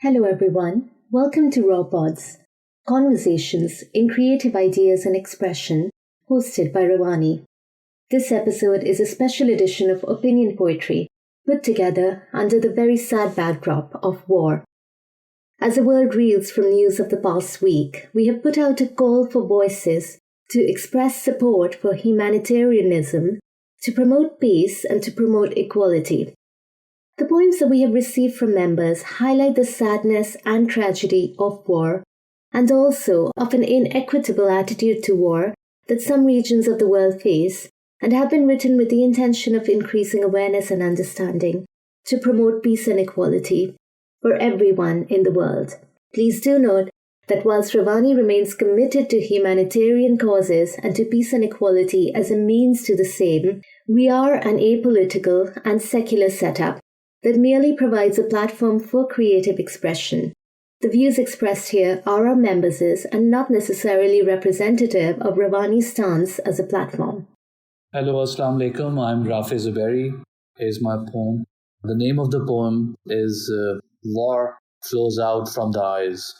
Hello everyone, welcome to RawPods, Conversations in Creative Ideas and Expression, hosted by Rawanee. This episode is a special edition of opinion poetry, put together under the very sad backdrop of war. As the world reels from news of the past week, we have put out a call for voices to express support for humanitarianism, to promote peace and to promote equality. The poems that we have received from members highlight the sadness and tragedy of war, and also of an inequitable attitude to war that some regions of the world face, and have been written with the intention of increasing awareness and understanding to promote peace and equality for everyone in the world. Please do note that whilst Rawanee remains committed to humanitarian causes and to peace and equality as a means to the same, we are an apolitical and secular setup that merely provides a platform for creative expression. The views expressed here are our members' and not necessarily representative of Rawanee's stance as a platform. Hello, Assalamu Alaikum. I'm Rafi Zuberi. Here's my poem. The name of the poem is War Flows Out from the Eyes.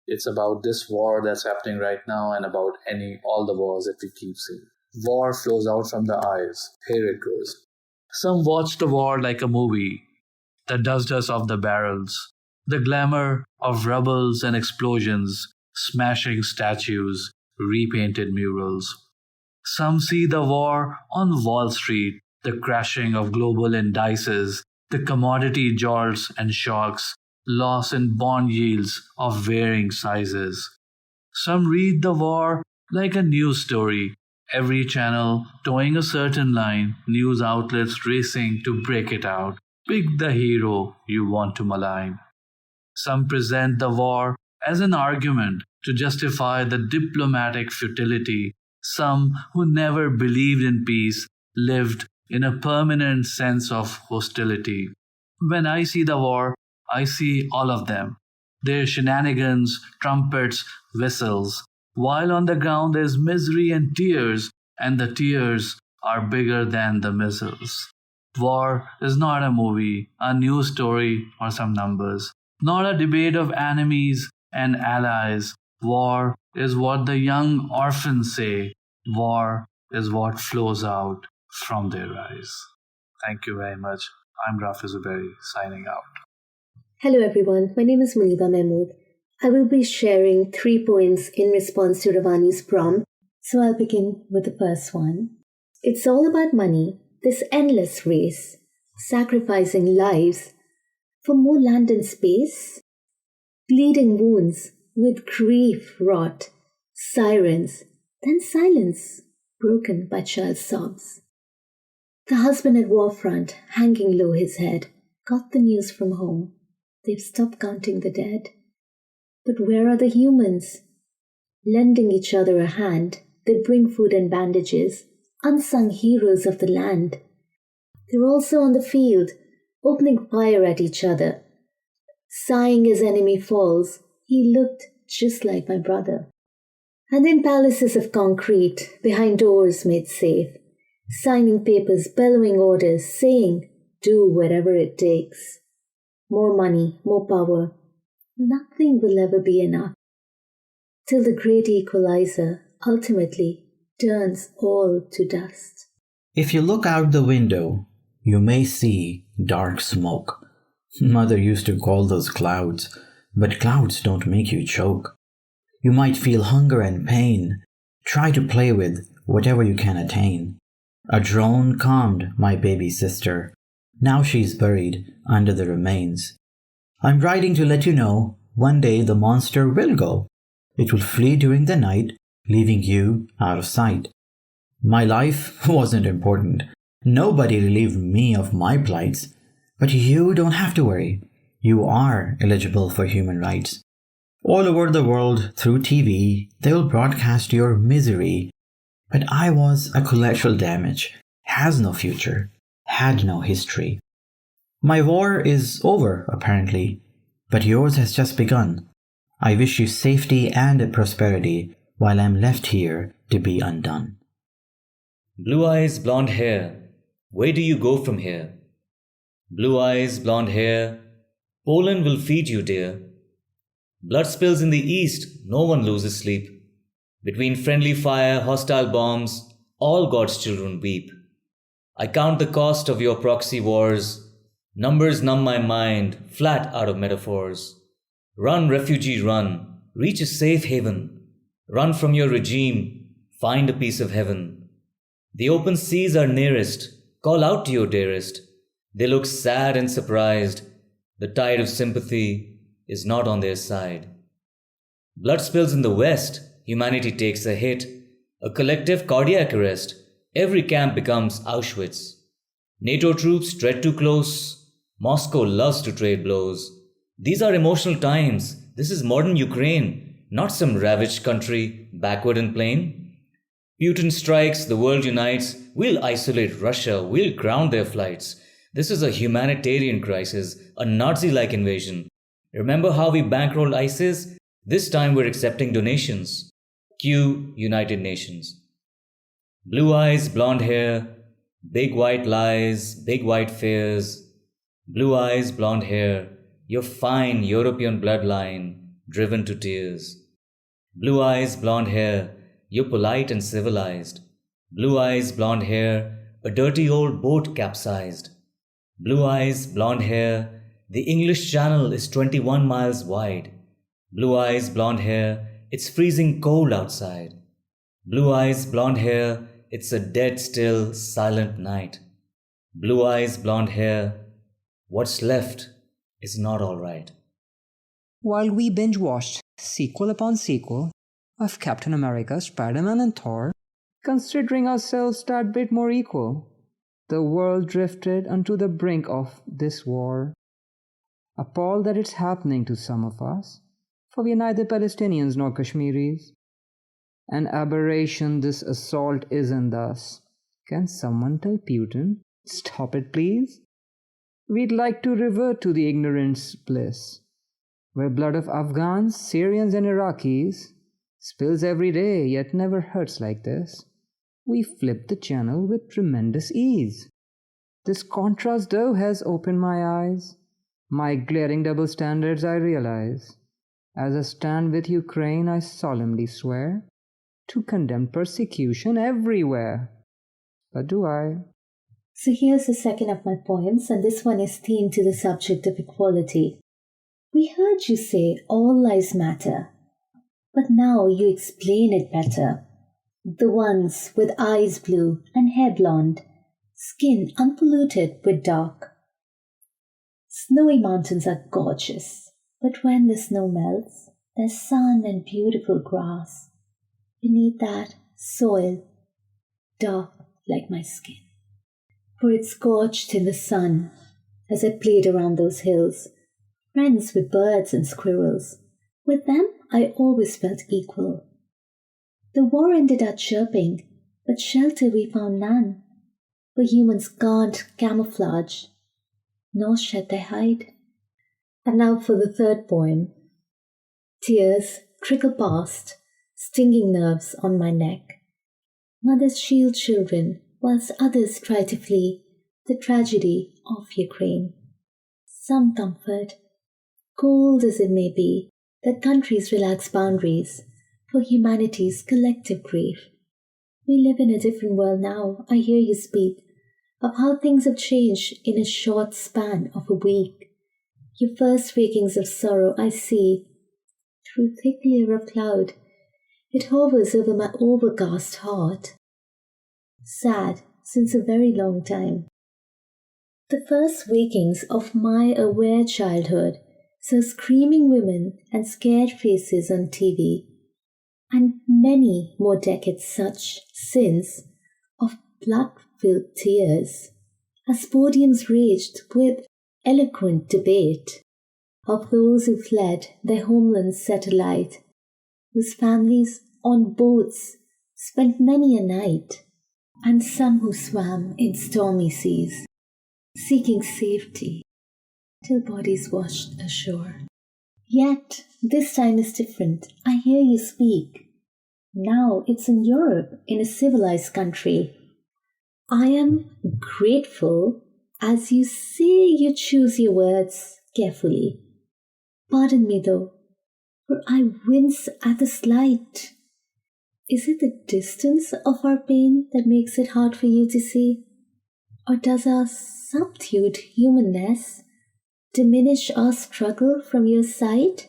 It's about this war that's happening right now and about all the wars that we keep seeing. War flows out from the eyes. Here it goes. Some watch the war like a movie. The dust of the barrels, the glamour of rubbles and explosions, smashing statues, repainted murals. Some see the war on Wall Street, the crashing of global indices, the commodity jolts and shocks, loss in bond yields of varying sizes. Some read the war like a news story, every channel towing a certain line, news outlets racing to break it out. Pick the hero you want to malign. Some present the war as an argument to justify the diplomatic futility. Some who never believed in peace lived in a permanent sense of hostility. When I see the war, I see all of them. Their shenanigans, trumpets, whistles. While on the ground there's misery and the tears are bigger than the missiles. War is not a movie, a news story, or some numbers. Not a debate of enemies and allies. War is what the young orphans say. War is what flows out from their eyes. Thank you very much. I'm Rafi Zuberi, signing out. Hello everyone, my name is Muniba Mahmood. I will be sharing 3 poems in response to Rawanee's prompt, so I'll begin with the first one. It's all about money. This endless race, sacrificing lives for more land and space, bleeding wounds with grief wrought, sirens, then silence broken by child sobs. The husband at war front, hanging low his head, got the news from home. They've stopped counting the dead. But where are the humans? Lending each other a hand, they bring food and bandages, unsung heroes of the land. They're also on the field, opening fire at each other. Sighing as enemy falls, he looked just like my brother. And in palaces of concrete, behind doors made safe, signing papers, bellowing orders, saying, do whatever it takes. More money, more power. Nothing will ever be enough. Till the great equalizer ultimately turns all to dust. If you look out the window, you may see dark smoke. Mother used to call those clouds, but clouds don't make you choke. You might feel hunger and pain. Try to play with whatever you can attain. A drone calmed my baby sister. Now she's buried under the remains. I'm writing to let you know one day the monster will go. It will flee during the night, leaving you out of sight. My life wasn't important. Nobody relieved me of my plights. But you don't have to worry. You are eligible for human rights. All over the world, through TV, they will broadcast your misery. But I was a collateral damage, has no future, had no history. My war is over, apparently, but yours has just begun. I wish you safety and prosperity while I'm left here to be undone. Blue eyes, blonde hair, where do you go from here? Blue eyes, blonde hair, Poland will feed you, dear. Blood spills in the east, no one loses sleep. Between friendly fire, hostile bombs, all God's children weep. I count the cost of your proxy wars. Numbers numb my mind, flat out of metaphors. Run, refugee, run. Reach a safe haven. Run from your regime. Find a piece of heaven. The open seas are nearest. Call out to your dearest. They look sad and surprised. The tide of sympathy is not on their side. Blood spills in the west. Humanity takes a hit. A collective cardiac arrest. Every camp becomes Auschwitz. NATO troops tread too close. Moscow loves to trade blows. These are emotional times. This is modern Ukraine, not some ravaged country, backward and plain. Putin strikes, the world unites. We'll isolate Russia. We'll ground their flights. This is a humanitarian crisis, a Nazi-like invasion. Remember how we bankrolled ISIS? This time we're accepting donations. Cue United Nations. Blue eyes, blonde hair, big white lies, big white fears. Blue eyes, blonde hair, your fine European bloodline, driven to tears. Blue eyes, blonde hair, you're polite and civilized. Blue eyes, blonde hair, a dirty old boat capsized. Blue eyes, blonde hair, the English Channel is 21 miles wide. Blue eyes, blonde hair, it's freezing cold outside. Blue eyes, blonde hair, it's a dead still, silent night. Blue eyes, blonde hair, what's left is not all right. While we binge-watched sequel upon sequel of Captain America, Spider-Man and Thor, considering ourselves that bit more equal, the world drifted unto the brink of this war. Appalled that it's happening to some of us, for we are neither Palestinians nor Kashmiris. An aberration this assault isn't thus. Can someone tell Putin, stop it please? We'd like to revert to the ignorance bliss, where blood of Afghans, Syrians and Iraqis spills every day yet never hurts like this. We flip the channel with tremendous ease. This contrast though has opened my eyes. My glaring double standards I realize. As I stand with Ukraine I solemnly swear to condemn persecution everywhere. But do I? So here's the second of my poems, and this one is themed to the subject of equality. We heard you say all lives matter, but now you explain it better. The ones with eyes blue and hair blonde, skin unpolluted with dark. Snowy mountains are gorgeous, but when the snow melts, there's sun and beautiful grass. Beneath that, soil, dark like my skin. For it's scorched in the sun as I played around those hills, friends with birds and squirrels. With them, I always felt equal. The war ended our chirping, but shelter we found none. For humans can't camouflage, nor shed their hide. And now for the third poem. Tears trickle past, stinging nerves on my neck. Mothers shield children, whilst others try to flee the tragedy of Ukraine. Some comfort, cold as it may be, that countries relax boundaries for humanity's collective grief. We live in a different world now. I hear you speak of how things have changed in a short span of a week. Your first wakings of sorrow I see through thick layer of cloud. It hovers over my overcast heart. Sad since a very long time. The first wakings of my aware childhood saw screaming women and scared faces on TV, and many more decades such since of blood-filled tears, as podiums raged with eloquent debate of those who fled their homelands set alight, whose families on boats spent many a night, and some who swam in stormy seas, seeking safety till bodies washed ashore. Yet this time is different. I hear you speak. Now it's in Europe, in a civilized country. I am grateful as you say you choose your words carefully. Pardon me though, for I wince at the slight. Is it the distance of our pain that makes it hard for you to see? Or does our subdued humanness diminish our struggle from your sight?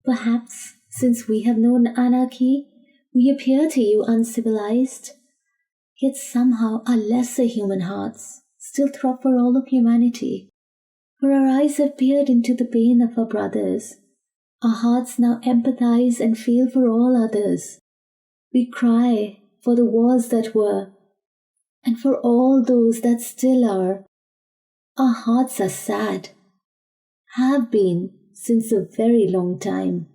Perhaps, since we have known anarchy, we appear to you uncivilized. Yet somehow our lesser human hearts still throb for all of humanity. For our eyes have peered into the pain of our brothers. Our hearts now empathize and feel for all others. We cry for the wars that were, and for all those that still are. Our hearts are sad, have been since a very long time.